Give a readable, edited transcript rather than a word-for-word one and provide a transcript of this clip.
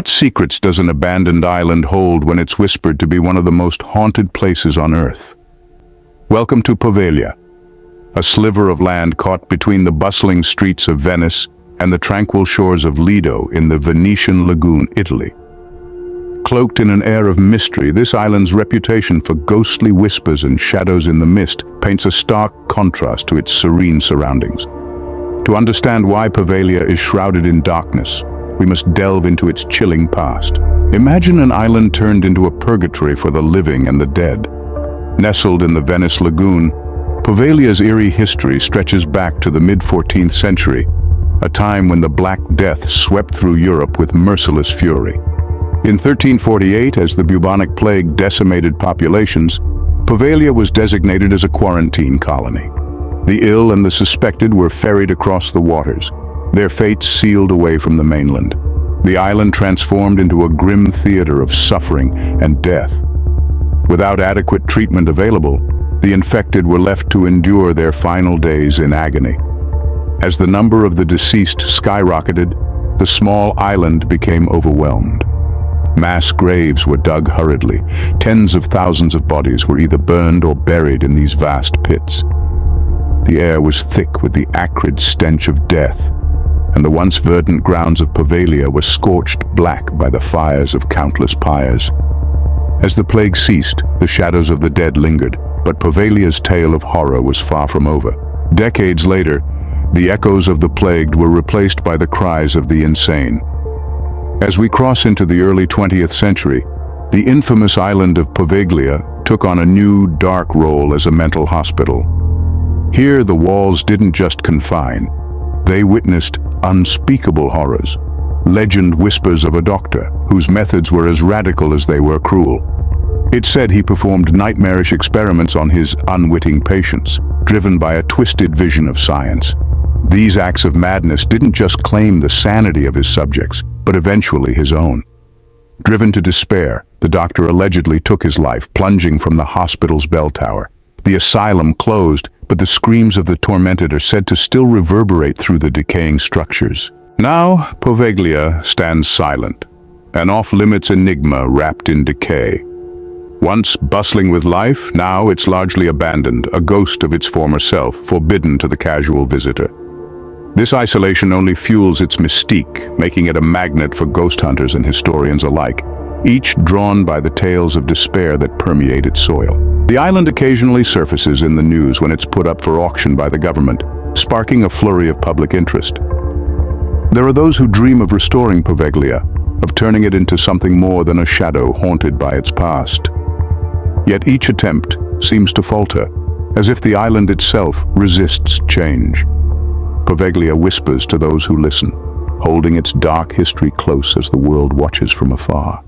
What secrets does an abandoned island hold when it's whispered to be one of the most haunted places on Earth? Welcome to Poveglia, a sliver of land caught between the bustling streets of Venice and the tranquil shores of Lido in the Venetian lagoon, Italy. Cloaked in an air of mystery, this island's reputation for ghostly whispers and shadows in the mist paints a stark contrast to its serene surroundings. To understand why Poveglia is shrouded in darkness, we must delve into its chilling past. Imagine an island turned into a purgatory for the living and the dead. Nestled in the Venice lagoon, Poveglia's eerie history stretches back to the mid-14th century, a time when the Black Death swept through Europe with merciless fury. In 1348, as the bubonic plague decimated populations, Poveglia was designated as a quarantine colony. The ill and the suspected were ferried across the waters, their fates sealed away from the mainland. The island transformed into a grim theater of suffering and death. Without adequate treatment available, the infected were left to endure their final days in agony. As the number of the deceased skyrocketed, the small island became overwhelmed. Mass graves were dug hurriedly. Tens of thousands of bodies were either burned or buried in these vast pits. The air was thick with the acrid stench of death, and the once verdant grounds of Poveglia were scorched black by the fires of countless pyres. As the plague ceased, the shadows of the dead lingered, but Poveglia's tale of horror was far from over. Decades later, the echoes of the plague were replaced by the cries of the insane. As we cross into the early 20th century, the infamous island of Poveglia took on a new, dark role as a mental hospital. Here, the walls didn't just confine. They witnessed unspeakable horrors, legend whispers of a doctor whose methods were as radical as they were cruel. It's said he performed nightmarish experiments on his unwitting patients, driven by a twisted vision of science. These acts of madness didn't just claim the sanity of his subjects, but eventually his own. Driven to despair, the doctor allegedly took his life, plunging from the hospital's bell tower. The asylum closed, but the screams of the tormented are said to still reverberate through the decaying structures. Now, Poveglia stands silent, an off-limits enigma wrapped in decay. Once bustling with life, now it's largely abandoned, a ghost of its former self, forbidden to the casual visitor. This isolation only fuels its mystique, making it a magnet for ghost hunters and historians alike, each drawn by the tales of despair that permeate its soil. The island occasionally surfaces in the news when it's put up for auction by the government, sparking a flurry of public interest. There are those who dream of restoring Poveglia, of turning it into something more than a shadow haunted by its past. Yet each attempt seems to falter, as if the island itself resists change. Poveglia whispers to those who listen, holding its dark history close as the world watches from afar.